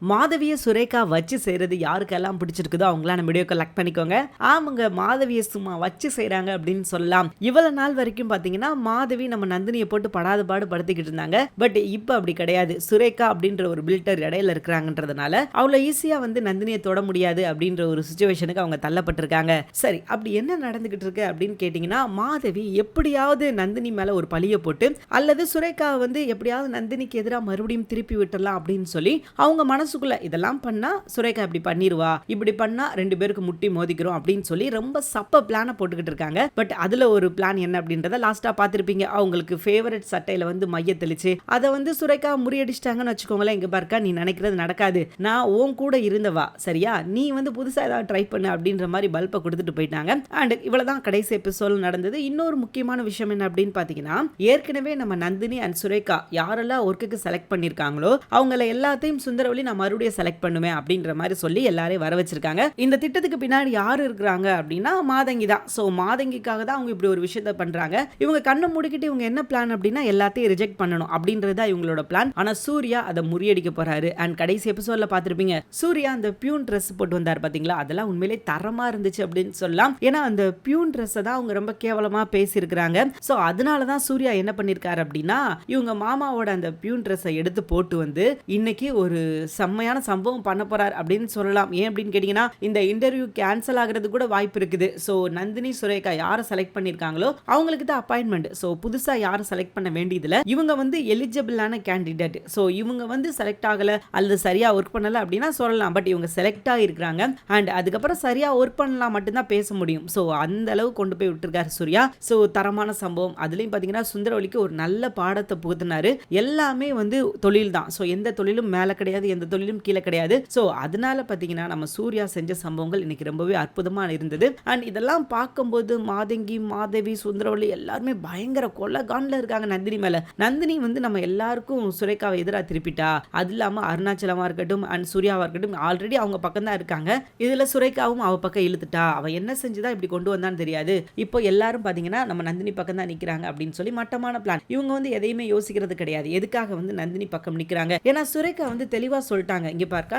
மாதவிய சுரேகா வச்சு செய்யறது யாருக்கெல்லாம் பிடிச்சிருக்குதோ அவங்களாம் நம்ம வீடியோ கலெக்ட் பண்ணிக்கோங்க. ஆமாங்க, மாதவிய சும்மா வச்சு செய்யறாங்க அப்படின்னு சொல்லலாம். இவ்வளவு நாள் வரைக்கும் பாத்தீங்கன்னா மாதவி நம்ம நந்தினியை போட்டு படாத பாடு படுத்திக்கிட்டு இருந்தாங்க. பட் இப்ப அப்படி கிடையாது. சுரேகா அப்படின்ற ஒரு பில்டர் இடையில இருக்கிறாங்கன்றதுனால அவ்வளவு ஈஸியா வந்து நந்தினியை தொட முடியாது அப்படின்ற ஒரு சிச்சுவேஷனுக்கு அவங்க தள்ளப்பட்டிருக்காங்க. சரி, அப்படி என்ன நடந்துகிட்டு இருக்கு அப்படின்னு கேட்டீங்கன்னா, மாதவி எப்படியாவது நந்தினி மேல ஒரு பழிய போட்டு அல்லது சுரேகா வந்து எப்படியாவது நந்தினிக்கு எதிராக மறுபடியும் திருப்பி விட்டுறலாம் அப்படின்னு சொல்லி அவங்க மனசுக்குள்ள இதெல்லாம் பண்ணா சுரேகா இப்படி பண்ணிருவா, இப்படி பண்ணா ரெண்டு பேருக்கு முட்டி மோதிக்கிறோம் அப்படின்னு சொல்லி ரொம்ப சப்ப பிளான போட்டுக்கிட்டு இருக்காங்க. பட் அதுல ஒரு பிளான் என்ன அப்படின்றத லாஸ்டா பாத்திருப்பீங்க. அவங்களுக்கு ஃபேவரட் சட்டையில வந்து மைய தெளிச்சு அதை வந்து சுரேகா முறியடிச்சிட்டாங்கன்னு வச்சுக்கோங்களேன். இங்க பார்க்க நீ நினைக்கிறது நடக்காது, நான் உன் கூட இருந்தவா, சரியா, நீ வந்து புதுசா ஏதாவது ட்ரை பண்ணு அப்படின்ற மாதிரி பல்பை கொடுத்துட்டு போயிட்டாங்க. அண்ட் இவ்வளவுதான் கடைசி எபிசோட் நடந்தது. இன்னொரு முக்கியமான விஷயம் என்ன அப்படின்னு பாத்தீங்கன்னா, ஏற்கனவே நம்ம நந்தினி அண்ட் சுரேகா யாரெல்லாம் ஒர்க்குக்கு செலக்ட் பண்ணிருக்காங்களோ அவங்கள எல்லாத்தையும் சுந்தரவழி நான் மறுபடியும் செலக்ட் பண்ணுவேன் அப்படின்ற மாதிரி சொல்லி எல்லாரையும் வர வச்சிருக்காங்க. இந்த திட்டத்துக்கு பின்னாடி யாரு இருக்கிறாங்க அப்படின்னா மாதங்கி தான். சோ மாதங்கிக்காக தான் அவங்க இப்படி ஒரு விஷயத்த பண்றாங்க. இவங்க கண்ணை மூடிக்கிட்டு இவங்க என்ன பிளான் அப்படின்னா எல்லாத்தையும் ரிஜெக்ட் பண்ணணும் அப்படின்றது தான் இவங்களோட பிளான். ஆனா சூர்யா அதை முறியடிக்க போறாரு. அண்ட் கடைசி எபிசோட்ல பாத்திருப்பீங்க, சூர்யா அந்த பியூன் ட்ரெஸ் போட்டு வந்தார் பாத்தீங்களா, அதெல்லாம் உண்மையிலே தரமா இருந்துச்சு அப்படின்னு சொல்லலாம். ஏன்னா அந்த பியூன் ட்ரெஸ் தான் அவங்க ரொம்ப கேவலமா பேசி இருக்கிறாங்க. சோ அதனாலதான் சூர்யா என்ன பண்ணிருக்காரு அப்படின்னா, இவங்க மாமாவோட அந்த பியூன் ட்ரெஸ்ஸை எடுத்து போட்டு வந்து இன்னைக்கு ஒரு செம்மையான சம்பவம் பண்ண போறார் அப்படின்னு சொல்லலாம். ஏன் அப்படின்னு கேட்டீங்கன்னா, இந்த இன்டர்வியூ கேன்சல் ஆகிறது கூட வாய்ப்பு இருக்குது. சோ நந்தினி சுரேகா யாரை செலக்ட் பண்ணிருக்காங்களோ அவங்களுக்கு தான் அப்பாயின்மெண்ட். சோ புதுசா யாரை செலக்ட் பண்ண வேண்டியதுல இவங்க வந்து எலிஜிபிளான கேண்டிடேட். சோ இவங்க வந்து செலக்ட் ஆகல அல்லது சரியா ஒர்க் பண்ணல அப்படின்னா சொல்லலாம். பட் இவங்க செலக்ட் ஆகிருக்காங்க. அண்ட் அதுக்கப்புறம் சரியா ஒர்க் பண்ணலாம் மட்டும்தான் பேச முடியும். சோ அந்த அளவு கொண்டு போய் விட்டுருக்காரு சூர்யா. சோ தரமான சம்பவம். அதுலயும் பாத்தீங்கன்னா சுந்தரவழிக்கு ஒரு நல்ல பாடத்தை புகுத்தினாரு. எல்லாமே வந்து தொழில் தான். சோ எந்த தொழிலும் மேல கிடையாது, எந்த தொழிலும் கீழே கிடையாது. சோ அதனால பாத்தீங்கன்னா நம்ம சூர்யா செஞ்ச சம்பவங்கள் இன்னைக்கு ரொம்பவே அற்புதமா இருந்தது. அண்ட் இதெல்லாம் பார்க்கும்போது மாதங்கி, மாதவி, சுந்தரவழி எல்லாருமே பயங்கர கொலகான்ல இருக்காங்க நந்தினி மேல. நந்தினி வந்து நம்ம எல்லாருக்கும் சுரேகாவை எதிராக திருப்பிட்டா. அது இல்லாம அருணாச்சலமா இருக்கட்டும் அண்ட் சூர்யாவா இருக்கட்டும் ஆல்ரெடி அவங்க பக்கம் தான் இருக்காங்க. இதுல சுரேகாவும் அவ பக்கம் இழுத்துட்டா. அவ என்ன செஞ்சுதான் இப்படி கொண்டு வந்தான்னு தெரியாது. இப்போ எல்லாரும் பாத்தீங்கன்னா நம்ம நந்தினி பக்கம் தான் நிக்கிறாங்க அப்படின்னு சொல்லி மட்டமான பிளான். இவங்க வந்து எதையுமே யோசிக்கிறது கிடையாது. எதுக்காக வந்து நந்தினி பக்கம் நிக்கிறாங்க? ஏன்னா சுரேகா வந்து தெளிவா சொல்லிட்டாங்க, இங்க பார்க்க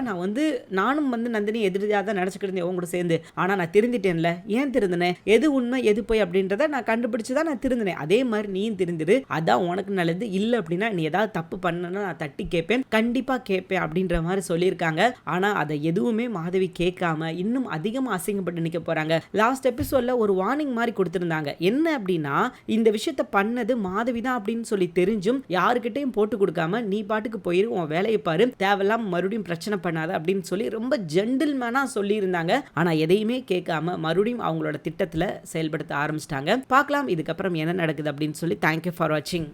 நானும் வந்து நந்தினி எதிரியா தான் நினைச்சுக்கிட்டு இருந்தேன் உங்க கூட சேர்ந்து. ஆனா நான் திருந்திட்டேன்ல. ஏன் திருந்தினேன்? எது உண்மை எது போய் அப்படின்றத நான் கண்டுபிடிச்சுதான் நான் திருந்தினேன். அதே மாதிரி நீயும் திருந்திரு, அதான் உனக்கு நல்லது. இல்ல அப்படின்னா நீ ஏதாவது தப்பு பண்ணனா நான் தட்டி கேட்பேன், கண்டிப்பா கேட்பேன் அப்படின்ற மாதிரி சொல்லியிருக்காங்க. ஆனா அதை எதுவுமே மாதவி கேட்காம இன்னும் அதிகமா அசிங்கப்பட்டு நிக்க போறாங்க. லாஸ்ட் எபிசோட்ல ஒரு வார்னிங் மாதிரி கொடுத்திருந்தாங்க. என்ன அப்படின்னா, இந்த விஷயத்த பண்ணது மாதவி தான் அப்படின்னு சொல்லி தெரிஞ்சும் யாருக்கிட்டையும் போட்டு கொடுக்காம நீ பாட்டுக்கு போயிரு, உன் வேலையை பாரு, தேவையில்லாம மறுபடியும் பிரச்சனை பண்ணாத அப்படின்னு சொல்லி ரொம்ப ஜென்டில்மேனா சொல்லி இருந்தாங்க. ஆனா எதையுமே கேட்காம மறுபடியும் அவங்களோட திட்டத்துல செயல்படுத்த ஆரம்பிச்சிட்டாங்க. பார்க்கலாம் இதுக்கப்புறம் என்ன நடக்குது அப்படின்னு சொல்லி. தேங்க்யூ ஃபார் வாட்சிங்.